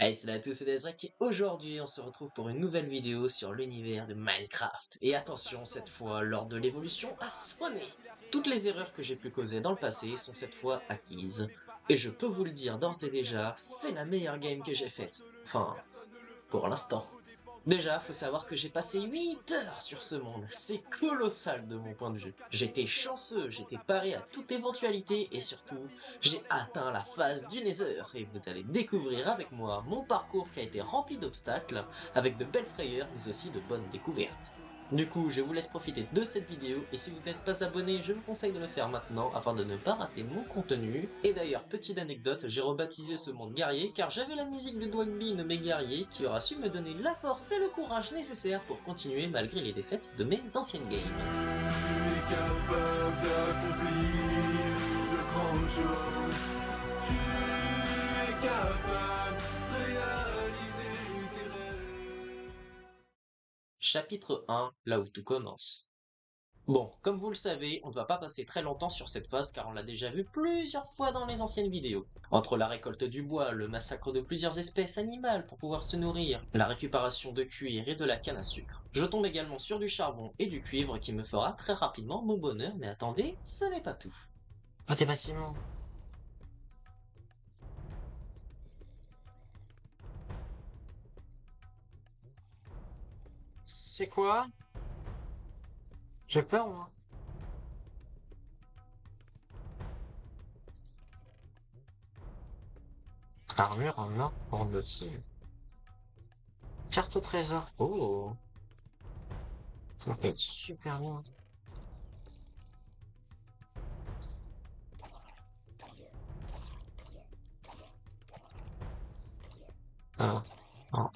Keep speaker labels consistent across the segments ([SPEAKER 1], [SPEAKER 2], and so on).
[SPEAKER 1] Hey, salut à tous, c'est Dezrek et aujourd'hui on se retrouve pour une nouvelle vidéo sur l'univers de Minecraft. Et attention, cette fois, l'ordre de l'évolution a sonné. Toutes les erreurs que j'ai pu causer dans le passé sont cette fois acquises. Et je peux vous le dire d'ores et déjà, c'est la meilleure game que j'ai faite. Enfin, pour l'instant. Déjà, faut savoir que j'ai passé 8 heures sur ce monde. C'est colossal de mon point de vue. J'étais chanceux, j'étais paré à toute éventualité et surtout, j'ai atteint la phase du Nether et vous allez découvrir avec moi mon parcours qui a été rempli d'obstacles, avec de belles frayeurs mais aussi de bonnes découvertes. Du coup, je vous laisse profiter de cette vidéo et si vous n'êtes pas abonné, je vous conseille de le faire maintenant afin de ne pas rater mon contenu. Et d'ailleurs, petite anecdote, j'ai rebaptisé ce monde guerrier car j'avais la musique de Dwagby nommé guerrier qui aura su me donner la force et le courage nécessaires pour continuer malgré les défaites de mes anciennes games.
[SPEAKER 2] Tu es capable d'accomplir de grandes choses. Tu es capable de réaliser tes rêves.
[SPEAKER 1] Chapitre 1, là où tout commence. Bon, comme vous le savez, on ne va pas passer très longtemps sur cette phase car on l'a déjà vu plusieurs fois dans les anciennes vidéos. Entre la récolte du bois, le massacre de plusieurs espèces animales pour pouvoir se nourrir, la récupération de cuir et de la canne à sucre. Je tombe également sur du charbon et du cuivre qui me fera très rapidement mon bonheur, mais attendez, ce n'est pas tout. Ah, des bâtiments. C'est quoi? J'ai peur, moi. Armure en or pour le ciel. Carte au trésor. Oh, ça peut être super bien. Ah, ah.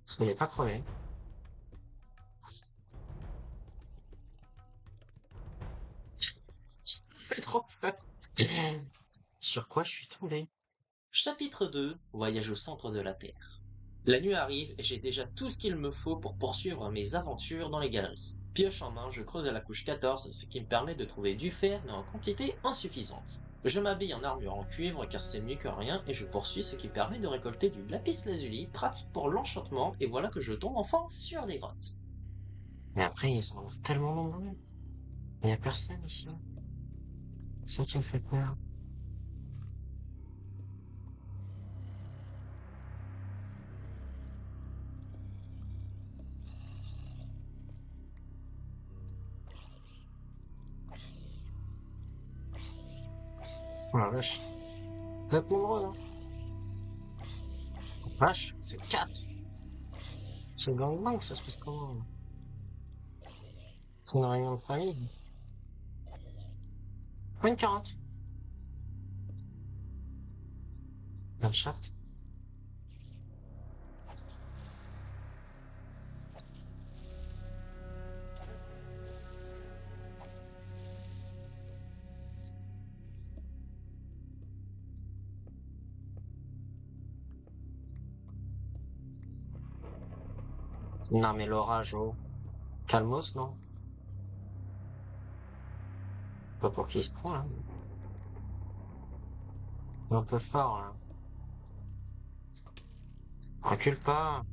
[SPEAKER 1] Soyez pas crevé. Ça fait trop peur. Sur quoi je suis tombé? Chapitre 2, Voyage au centre de la Terre. La nuit arrive et j'ai déjà tout ce qu'il me faut pour poursuivre mes aventures dans les galeries. Pioche en main, je creuse à la couche 14, ce qui me permet de trouver du fer mais en quantité insuffisante. Je m'habille en armure en cuivre car c'est mieux que rien et je poursuis ce qui permet de récolter du lapis lazuli, pratique pour l'enchantement et voilà que je tombe enfin sur des grottes. Mais après ils sont tellement nombreux. Il n'y a personne ici. C'est ça qui me fait peur. Oh la vache. Vous êtes nombreux, hein? Vache, c'est 4. C'est le gangbang, ça se passe comment? C'est une réunion de famille. Une carotte. Landschaft. Non mais l'orage, oh. Calmos, non? Pas pour qui il se prend, là. Un peu fort, là. Recule pas.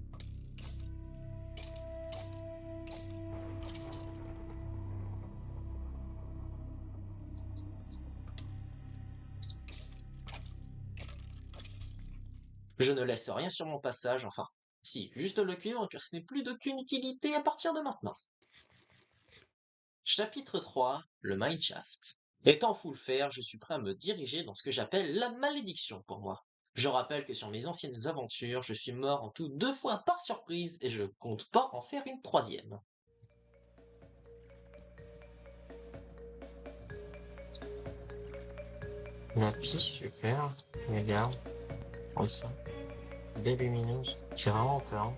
[SPEAKER 1] Je ne laisse rien sur mon passage, enfin. Si, juste le cuivre, car ce n'est plus d'aucune utilité à partir de maintenant. Chapitre 3, le Mineshaft. Étant full fer, je suis prêt à me diriger dans ce que j'appelle la malédiction pour moi. Je rappelle que sur mes anciennes aventures, je suis mort en tout 2 fois par surprise et je compte pas en faire une troisième. Lapis, super. Regarde. Comme ça. Des lumineuses. J'ai vraiment peur.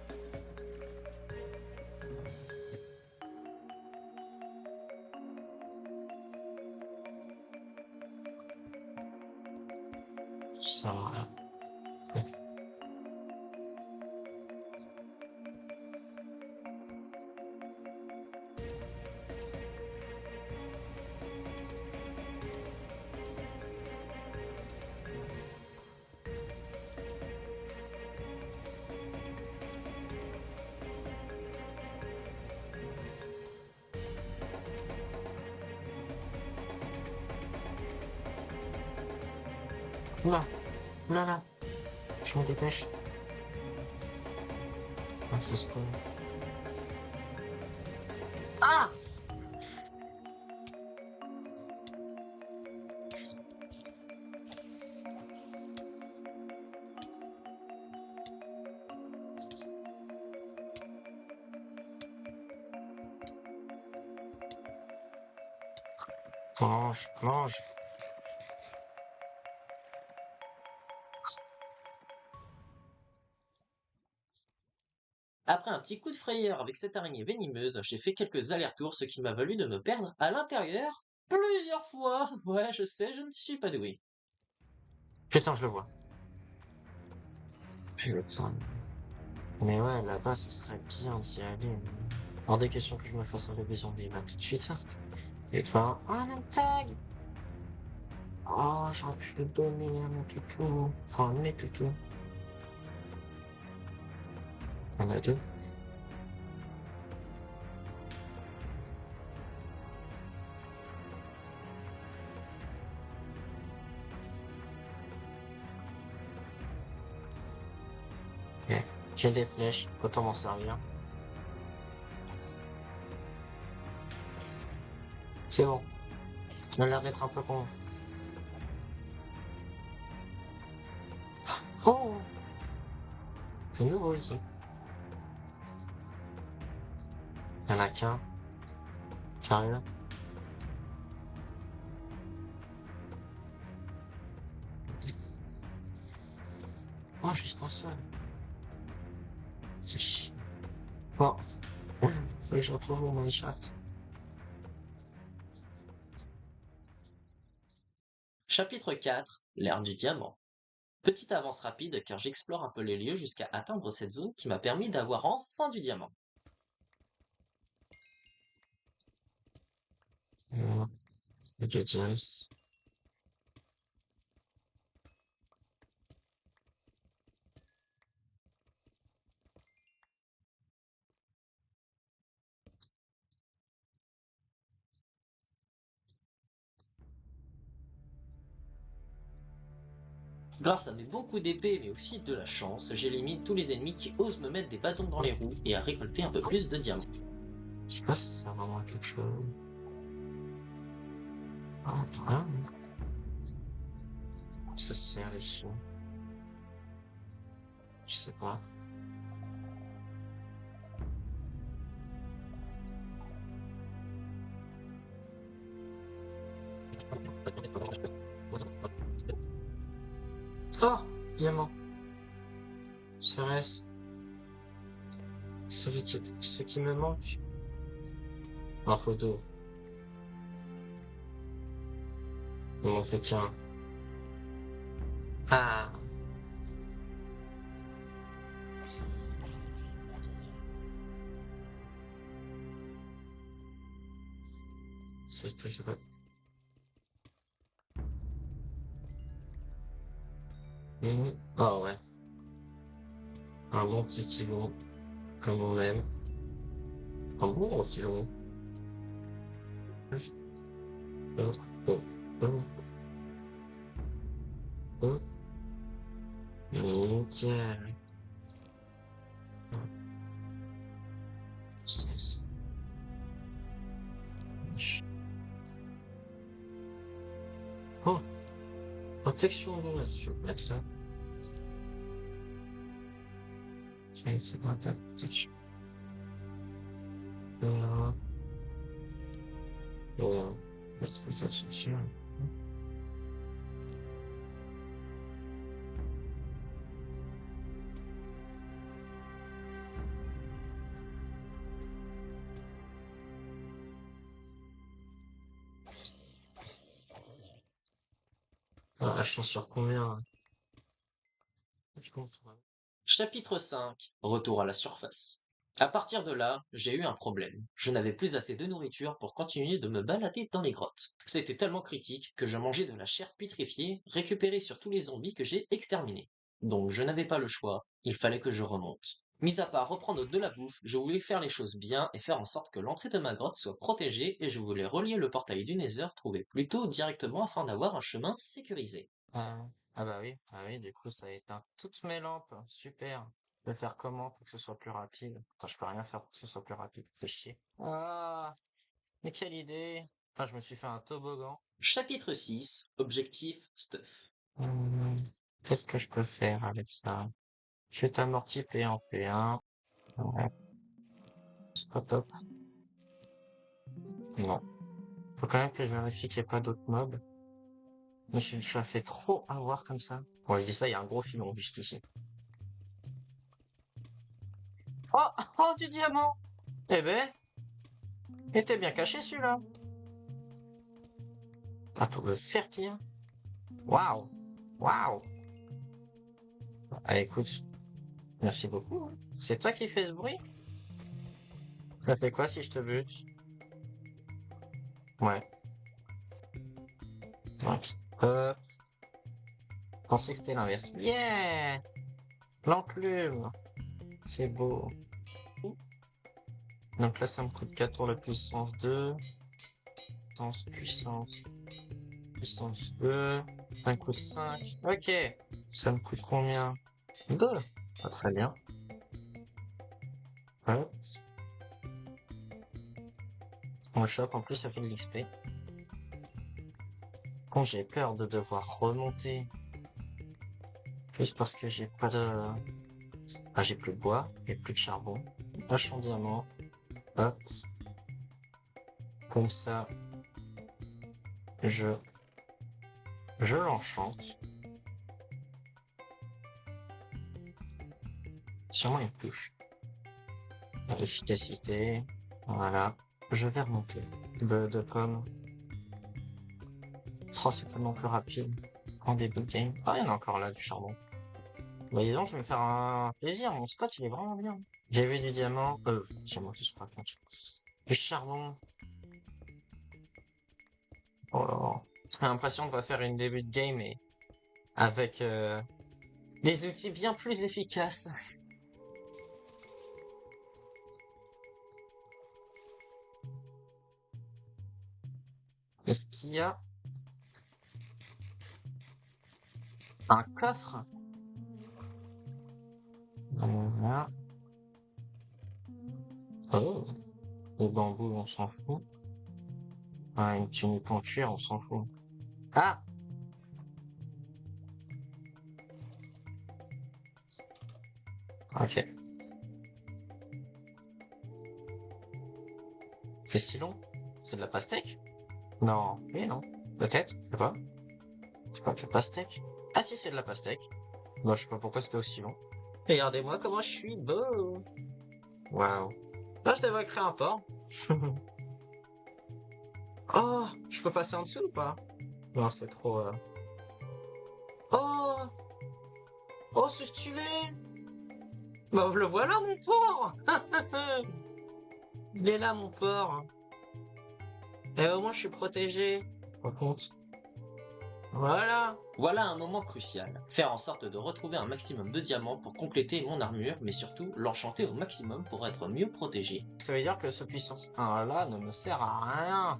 [SPEAKER 1] Ça va rien. Oula, oula là, je me dépêche. Ah, ça spawn. Ah! Plonge, plonge. Après un petit coup de frayeur avec cette araignée venimeuse, j'ai fait quelques allers-retours, ce qui m'a valu de me perdre à l'intérieur plusieurs fois. Ouais, je sais, je ne suis pas doué. Putain, je le vois. Putain. Mais ouais, là-bas, ce serait bien d'y aller. Hors des questions que je me fasse un bébé zombie là tout de suite. Et toi? Oh, un tag! Oh, j'aurais pu le donner à mon toutou. Enfin, mes toutous. Il y en a deux. Ok. J'ai des flèches, autant m'en servir. C'est bon. Tu m'as l'air d'être un peu con. Oh! C'est nouveau ici. Il y en a qu'un. Sérieux? Oh, juste un seul. C'est chiant. Bon. Faut que je retrouve mon Minecraft. Chapitre 4, l'ère du diamant. Petite avance rapide car j'explore un peu les lieux jusqu'à atteindre cette zone qui m'a permis d'avoir enfin du diamant. Ok, James. Grâce à mes bons coups d'épée mais aussi de la chance, j'élimine tous les ennemis qui osent me mettre des bâtons dans les roues et à récolter un peu plus de diamants. Je sais pas si ça sert vraiment à quelque chose. Ah, rien. Ça sert les chiens. Je sais pas. Oh, diamant. Serait-ce ce qui me manque? En photo. Il m'en fait qu'un. Ah, c'est ce que je veux. Ah ouais. Un bon petit filon, comme on aime. Un bon gros filon. Oh, oh, oh, oh. Nickel. C'est ça. Oh, protection de la surface. C'est pas la protection. Ouais, c'est sûr. Ah, je suis sur combien? Je pense, ouais. Chapitre 5, retour à la surface. À partir de là, j'ai eu un problème. Je n'avais plus assez de nourriture pour continuer de me balader dans les grottes. C'était tellement critique que je mangeais de la chair putréfiée récupérée sur tous les zombies que j'ai exterminés. Donc je n'avais pas le choix, il fallait que je remonte. Mis à part reprendre de la bouffe, je voulais faire les choses bien et faire en sorte que l'entrée de ma grotte soit protégée et je voulais relier le portail du Nether trouvé plus tôt directement afin d'avoir un chemin sécurisé. Ah oui, du coup, ça éteint toutes mes lampes. Super. Je vais faire comment pour que ce soit plus rapide? Attends, je peux rien faire pour que ce soit plus rapide. Fais chier. Ah, mais quelle idée. Putain, je me suis fait un toboggan. Chapitre 6, objectif stuff. Qu'est-ce que je peux faire avec ça? Chute amorti P en P1. Ouais, c'est pas top. Non. Faut quand même que je vérifie qu'il n'y ait pas d'autres mobs. Mais je la fais trop avoir comme ça. Bon, je dis ça, il y a un gros filon juste ici. Oh, oh, du diamant! Eh ben, il était bien caché celui-là. Attends, le fer qu'il y a. Waouh! Waouh! Ah, écoute, merci beaucoup. C'est toi qui fais ce bruit? Ça fait quoi si je te bute? Ouais. Donc, je pensais que c'était l'inverse. Yeah! L'enclume! C'est beau. Donc là, ça me coûte 4 pour la puissance 2. Puissance 2. Ça me coûte 5. Ok. Ça me coûte combien? 2. Pas très bien. Ouais. On chope, en plus, ça fait de l'XP. Quand j'ai peur de devoir remonter. Juste parce que j'ai pas de... Ah, j'ai plus de bois et plus de charbon. Lâche en diamant. Hop. Comme ça, je l'enchante. Sûrement une touche. L'efficacité. Voilà. Je vais remonter. De pommes. Oh, c'est tellement plus rapide. En début de game. Ah, il y en a encore là, du charbon. Bah, dis donc, je vais me faire un plaisir. Mon spot, il est vraiment bien. J'ai vu du diamant. Diamant qui se raconte. Du charbon. Oh là là. J'ai l'impression qu'on va faire une début de game et avec des outils bien plus efficaces. Est-ce qu'il y a un coffre? Voilà. Oh, le bambou, on s'en fout. Ah, une tunique en cuir, on s'en fout. Ah! Ok. C'est si long? C'est de la pastèque? Non. Oui, non. Peut-être, je sais pas. C'est pas de la pastèque? Ah si, c'est de la pastèque. Moi, je sais pas pourquoi c'était aussi long. Regardez-moi comment je suis beau! Waouh. Là, je devrais créer un port. Oh! Je peux passer en dessous ou pas? Non, c'est trop... Oh! Oh, c'est stylé! Bah, le voilà, mon port! Il est là, mon port. Et au moins, je suis protégé. Par contre. Voilà. Voilà un moment crucial. Faire en sorte de retrouver un maximum de diamants pour compléter mon armure, mais surtout l'enchanter au maximum pour être mieux protégé. Ça veut dire que ce puissance 1 là ne me sert à rien.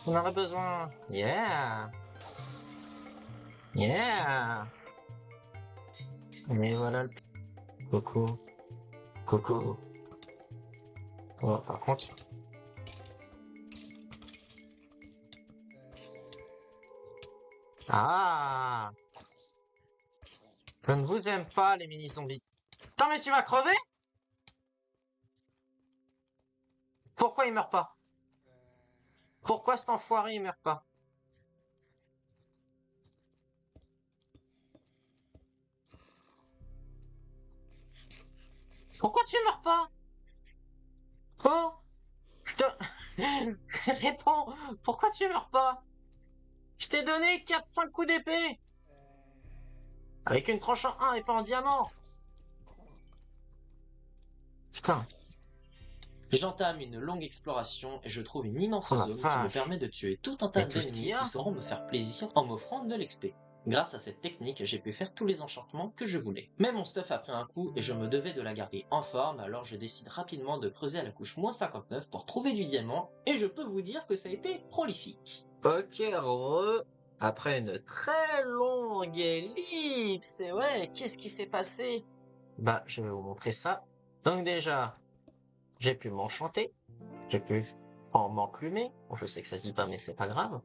[SPEAKER 1] On aurait besoin. Yeah. Yeah. Mais voilà le... Coucou. Coucou. Oh, par contre... Ah! Je ne vous aime pas, les mini-zombies. Putain, mais tu vas crever? Pourquoi il meurt pas? Pourquoi cet enfoiré, il meurt pas? Pourquoi tu meurs pas? Oh! Je te... Je te réponds. Pourquoi tu meurs pas? Je t'ai donné 4-5 coups d'épée. Avec une tranche en 1 et pas en diamant. Putain. J'entame une longue exploration et je trouve une immense zone qui me permet de tuer tout un tas d'ennemis qui sauront me faire plaisir en m'offrant de l'XP. Grâce à cette technique, j'ai pu faire tous les enchantements que je voulais. Mais mon stuff a pris un coup et je me devais de la garder en forme, alors je décide rapidement de creuser à la couche -59 pour trouver du diamant, et je peux vous dire que ça a été prolifique. Ok, après une très longue ellipse. Et ouais, qu'est-ce qui s'est passé? Bah, je vais vous montrer ça. Donc déjà, j'ai pu m'enchanter. J'ai pu m'enclumer. Bon, je sais que ça se dit pas, mais c'est pas grave.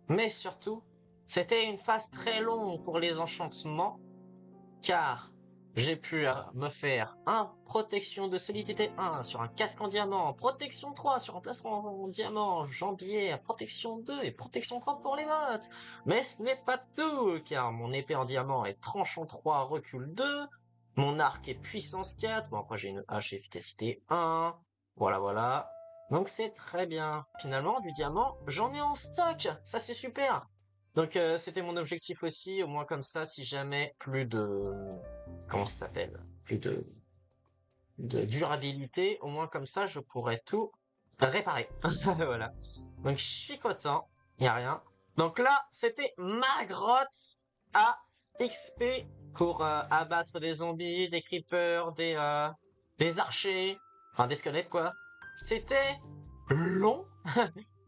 [SPEAKER 1] Mais surtout, c'était une phase très longue pour les enchantements, car j'ai pu me faire protection de solidité 1 sur un casque en diamant, protection 3 sur un plastron en diamant, jambière, protection 2 et protection 3 pour les bottes. Mais ce n'est pas tout, car mon épée en diamant est tranchant 3, recul 2, mon arc est puissance 4, bon après j'ai une hache efficacité 1, voilà. Donc c'est très bien. Finalement, du diamant, j'en ai en stock, ça c'est super. Donc c'était mon objectif aussi, au moins comme ça, si jamais plus de... Comment ça s'appelle? Plus de durabilité, au moins comme ça, je pourrais tout réparer. Voilà. Donc je suis content, y a rien. Donc là, c'était ma grotte à XP pour abattre des zombies, des creepers, des archers, enfin des squelettes quoi. C'était long,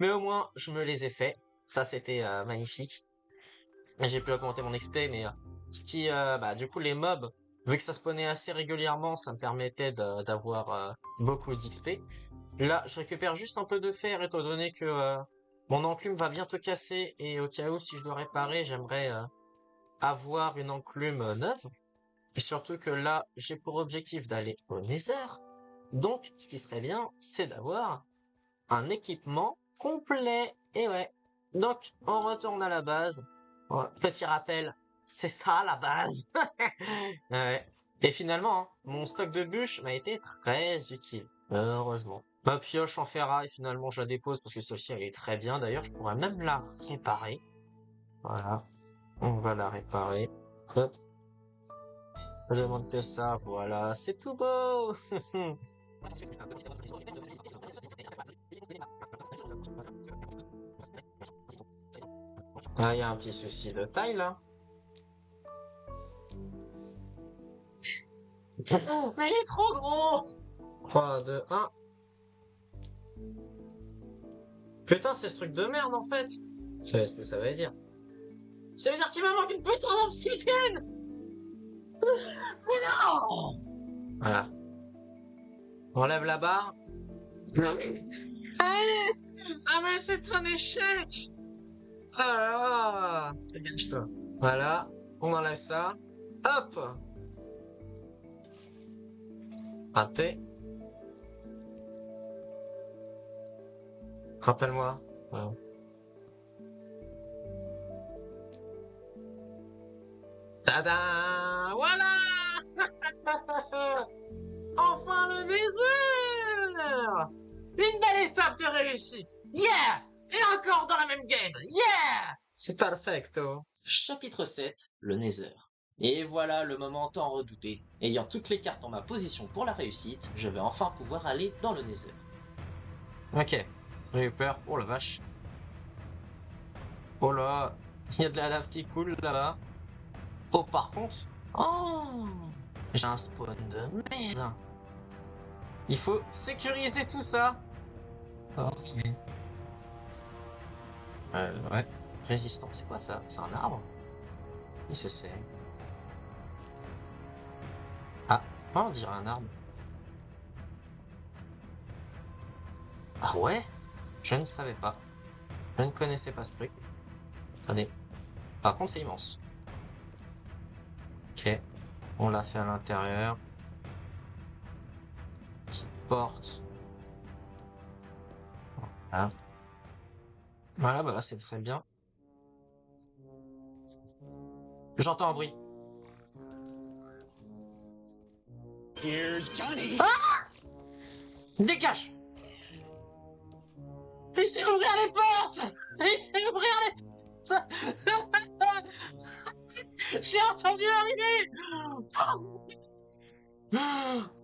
[SPEAKER 1] mais au moins je me les ai fait. Ça c'était magnifique. J'ai pu augmenter mon XP, mais ce qui, bah, du coup, les mobs, vu que ça spawnait assez régulièrement, ça me permettait d'avoir beaucoup d'XP. Là, je récupère juste un peu de fer, étant donné que mon enclume va bientôt casser, et au cas où, si je dois réparer, j'aimerais avoir une enclume neuve. Et surtout que là, j'ai pour objectif d'aller au Nether. Donc, ce qui serait bien, c'est d'avoir un équipement complet. Et ouais. Donc, on retourne à la base. Ouais, petit rappel, c'est ça la base. Ouais. Et finalement, hein, mon stock de bûches m'a été très utile. Heureusement. Ma pioche en ferraille, finalement, je la dépose parce que celle-ci, elle est très bien. D'ailleurs, je pourrais même la réparer. Voilà. On va la réparer. Hop. Je demande que ça. Voilà. C'est tout beau. Ah, il y a un petit souci de taille, là. Mais il est trop gros! 3, 2, 1. Putain, c'est ce truc de merde, en fait. C'est ce que ça veut dire. Ça veut dire qu'il me manque une putain d'obsidienne! Mais non! Voilà. On enlève la barre. Ah, ah mais c'est un échec! Ah là là! Dégage-toi. Voilà. On enlève ça. Hop! Raté. Rappelle-moi. Voilà. Tada! Voilà! Enfin le Nether! Une belle étape de réussite! Yeah! Et encore dans la même game! Yeah! C'est perfecto. Chapitre 7, le Nether. Et voilà le moment tant redouté. Ayant toutes les cartes en ma position pour la réussite, je vais enfin pouvoir aller dans le Nether. Ok, j'ai eu peur. Oh la vache. Oh là, il y a de la lave qui coule là-bas. Oh par contre... Oh! J'ai un spawn de merde. Il faut sécuriser tout ça. Ok. Ouais. Résistant, c'est quoi ça? C'est un arbre? Qu'est-ce que c'est? Ah, on dirait un arbre. Ah ouais? Je ne savais pas. Je ne connaissais pas ce truc. Attendez. Par contre, c'est immense. Ok. On l'a fait à l'intérieur. Petite porte. Voilà. Voilà, bah là, c'est très bien. J'entends un bruit.
[SPEAKER 2] Here's Johnny.
[SPEAKER 1] Ah! Dégage! Laissez ouvrir les portes! Laissez ouvrir les portes! J'ai entendu arriver!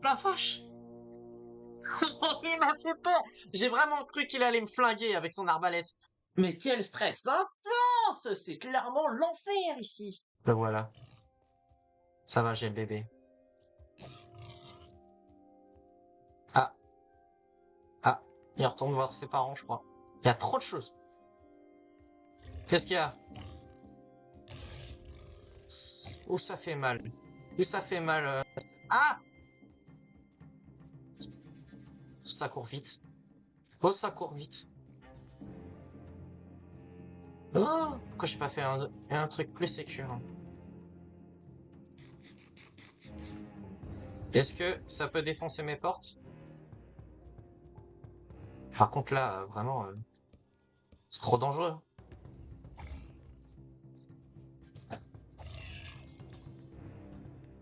[SPEAKER 1] La vache! Il m'a fait peur! J'ai vraiment cru qu'il allait me flinguer avec son arbalète. Mais quel stress intense! C'est clairement l'enfer ici! Le voilà. Ça va, j'ai le bébé. Ah. Ah. Il retourne voir ses parents, je crois. Il y a trop de choses. Qu'est-ce qu'il y a? Où ça fait mal. Où ça fait mal. Ah! Ça court vite. Oh, ça court vite. Oh, pourquoi j'ai pas fait un truc plus sécure? Est-ce que ça peut défoncer mes portes? Par contre là, vraiment, c'est trop dangereux.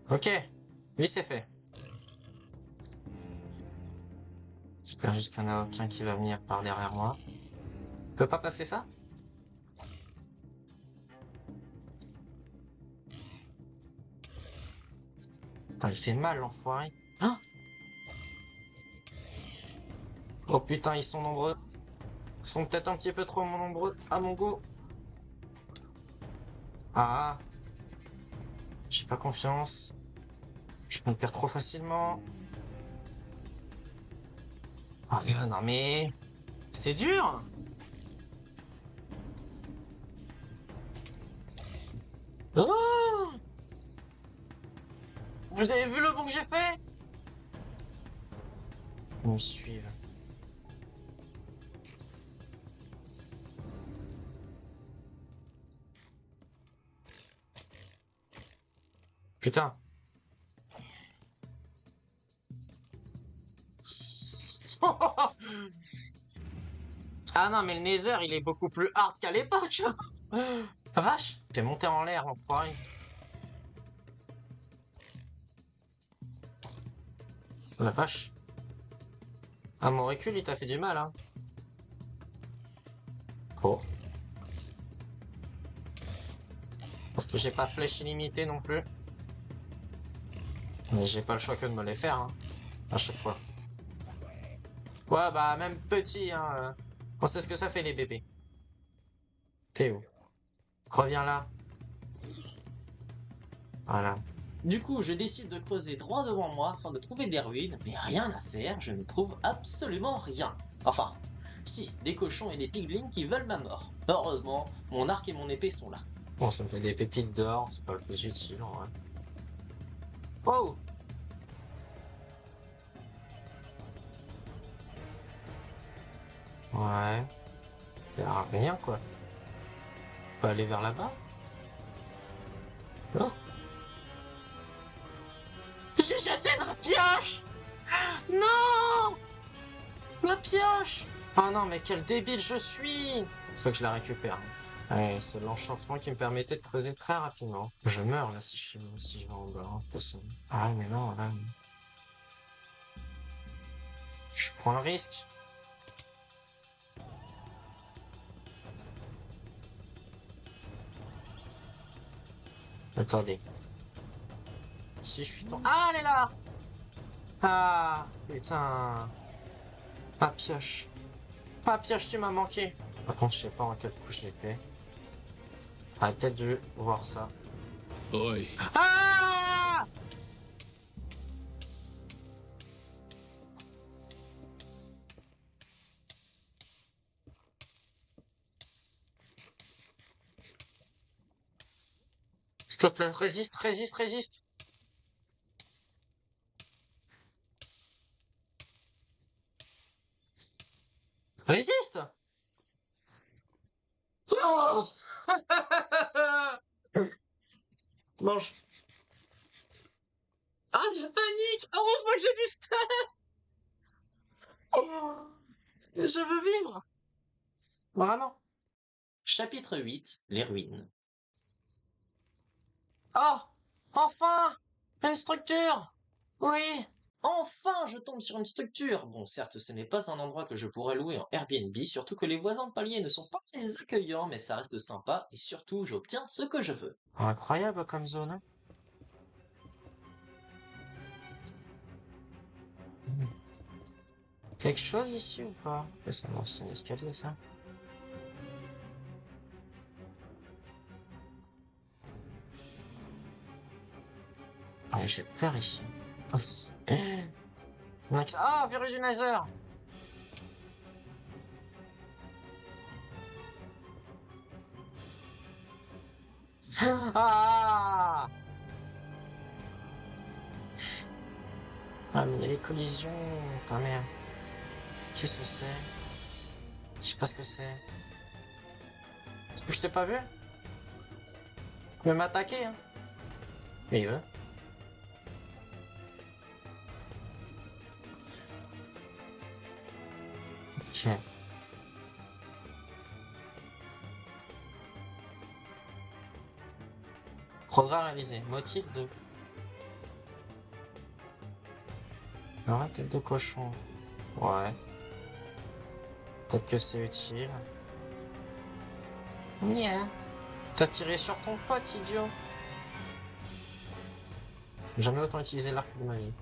[SPEAKER 1] Ok, lui c'est fait. J'espère juste qu'il n'y en a aucun qui va venir par derrière moi. Je peux pas passer ça? Putain, il fait mal l'enfoiré. Hein? Oh putain, ils sont nombreux. Ils sont peut-être un petit peu trop nombreux à mon goût. Ah, j'ai pas confiance. Je me perds trop facilement. Ah non mais... C'est dur! Oh! Vous avez vu le bond que j'ai fait? Ils me suivent. Putain. Ah non, mais le Nether, il est beaucoup plus hard qu'à l'époque. La vache, t'es monté en l'air, l'enfoiré. La vache. Ah, mon recul, il t'a fait du mal, hein. Oh. Parce que j'ai pas flèche illimitée non plus. Mais j'ai pas le choix que de me les faire, hein. À chaque fois. Ouais, bah, même petit, hein. On sait ce que ça fait, les bébés. T'es où? Reviens là. Voilà. Du coup, je décide de creuser droit devant moi afin de trouver des ruines, mais rien à faire, je ne trouve absolument rien. Enfin, si, des cochons et des piglins qui veulent ma mort. Heureusement, mon arc et mon épée sont là. Bon, ça me fait des pépites d'or, c'est pas le plus utile en vrai. Oh! Ouais. Y'a rien quoi. On peut aller vers là-bas? Non? J'ai jeté ma pioche! Non! Ma pioche! Ah non, mais quel débile je suis! Faut que je la récupère. Ouais, c'est l'enchantement qui me permettait de creuser très rapidement. Je meurs là si je vais en bas, hein, de toute façon. Ah mais non, là... Je prends un risque. Attendez. Si je suis tombé... Ah, elle est là! Ah, putain. Ma pioche. Ma pioche, tu m'as manqué. Par contre, je sais pas en quelle couche j'étais. Ah, peut-être dû voir ça.
[SPEAKER 2] Oi.
[SPEAKER 1] Ah! S'il te plaît, résiste, résiste, résiste. Résiste! Oh! Mange. Ah, je panique! Heureusement que j'ai du stuff! Oh, je veux vivre! Vraiment. Chapitre 8, les ruines. Oh! Enfin! Une structure! Oui! Enfin, je tombe sur une structure! Bon, certes, ce n'est pas un endroit que je pourrais louer en Airbnb, surtout que les voisins de palier ne sont pas très accueillants, mais ça reste sympa, et surtout, j'obtiens ce que je veux. Incroyable comme zone, hein? Quelque chose ici ou pas? C'est un ancien escalier, ça. Ah, j'ai peur ici. Ah, verrue du Nether! Ah! Ah, mais il y a les collisions, ta mère. Qu'est-ce que c'est? Je sais pas ce que c'est. Je t'ai pas vu? Tu veux m'attaquer, hein? Mais il veut. Ok. Programme réalisé. Motif de... Ah, tête de cochon. Ouais. Peut-être que c'est utile. Yeah. T'as tiré sur ton pote, idiot. Jamais autant utilisé l'arc de ma vie.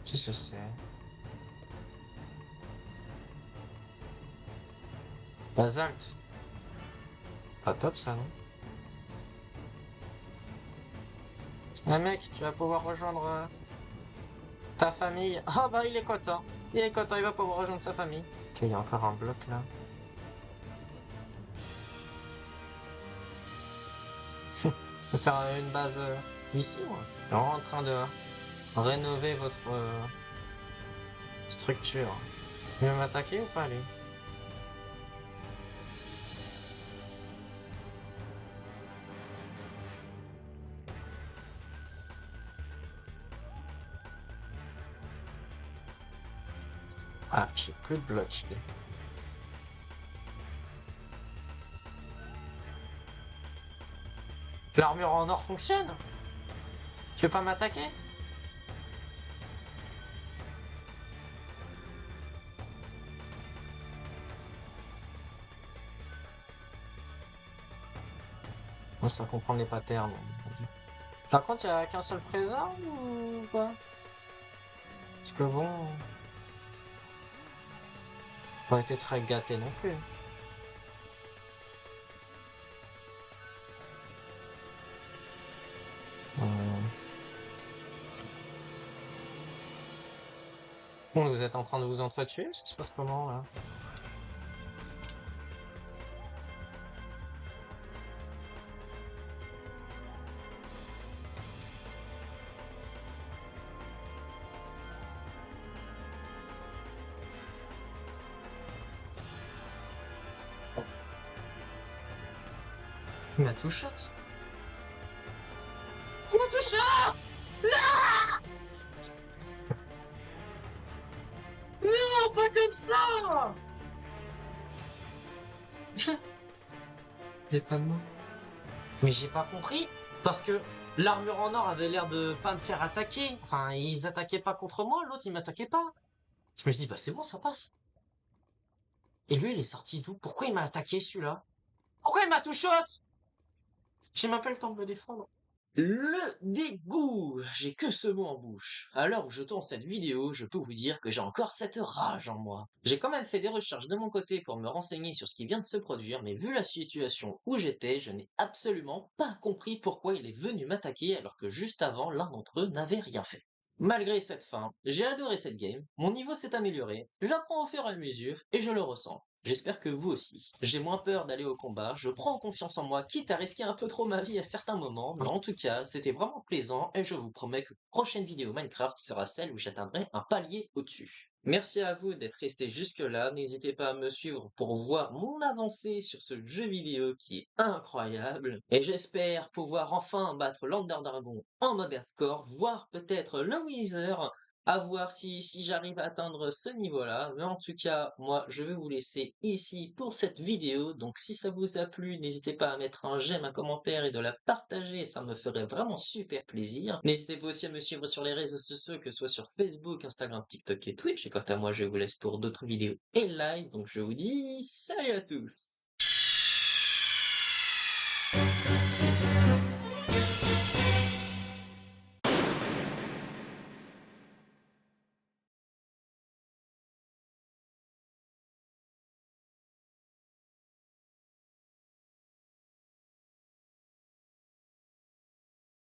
[SPEAKER 1] Qu'est-ce que c'est? Basalt. Pas top ça, non? Ah mec, tu vas pouvoir rejoindre ta famille. Ah bah il est content. Il est content, il va pouvoir rejoindre sa famille. Ok, il y a encore un bloc là. Je vais faire une base ici, moi. Alors, en train de rénover votre structure. Il va m'attaquer ou pas, lui? Ah, j'ai plus de blocs. L'armure en or fonctionne? Tu veux pas m'attaquer? Moi, ça comprend les patterns. Vas-y. Par contre, il y a qu'un seul trésor ou pas? Parce que bon, pas été très gâté non plus. Bon, vous êtes en train de vous entretuer? Ça se passe comment là? Il m'a tout shot. Il m'a tout shot! Non, pas comme ça! J'ai pas de mots. Mais j'ai pas compris. Parce que l'armure en or avait l'air de pas me faire attaquer. Enfin, ils attaquaient pas contre moi, l'autre il m'attaquait pas. Je me suis dit, bah c'est bon, ça passe. Et lui, il est sorti d'où? Pourquoi il m'a attaqué celui-là? Pourquoi il m'a tout shot? J'ai même pas le temps de me défendre. Le dégoût! J'ai que ce mot en bouche. À l'heure où je tourne cette vidéo, je peux vous dire que j'ai encore cette rage en moi. J'ai quand même fait des recherches de mon côté pour me renseigner sur ce qui vient de se produire, mais vu la situation où j'étais, je n'ai absolument pas compris pourquoi il est venu m'attaquer alors que juste avant, l'un d'entre eux n'avait rien fait. Malgré cette fin, j'ai adoré cette game, mon niveau s'est amélioré, j'apprends au fur et à mesure et je le ressens. J'espère que vous aussi. J'ai moins peur d'aller au combat, je prends confiance en moi, quitte à risquer un peu trop ma vie à certains moments, mais en tout cas, c'était vraiment plaisant et je vous promets que la prochaine vidéo Minecraft sera celle où j'atteindrai un palier au-dessus. Merci à vous d'être restés jusque-là, n'hésitez pas à me suivre pour voir mon avancée sur ce jeu vidéo qui est incroyable, et j'espère pouvoir enfin battre l'Ender Dragon en mode hardcore, voire peut-être le Wither, à voir si j'arrive à atteindre ce niveau-là, mais en tout cas, moi, je vais vous laisser ici pour cette vidéo, donc si ça vous a plu, n'hésitez pas à mettre un j'aime, un commentaire et de la partager, ça me ferait vraiment super plaisir. N'hésitez pas aussi à me suivre sur les réseaux sociaux, que ce soit sur Facebook, Instagram, TikTok et Twitch, et quant à moi, je vous laisse pour d'autres vidéos et live, donc je vous dis salut à tous!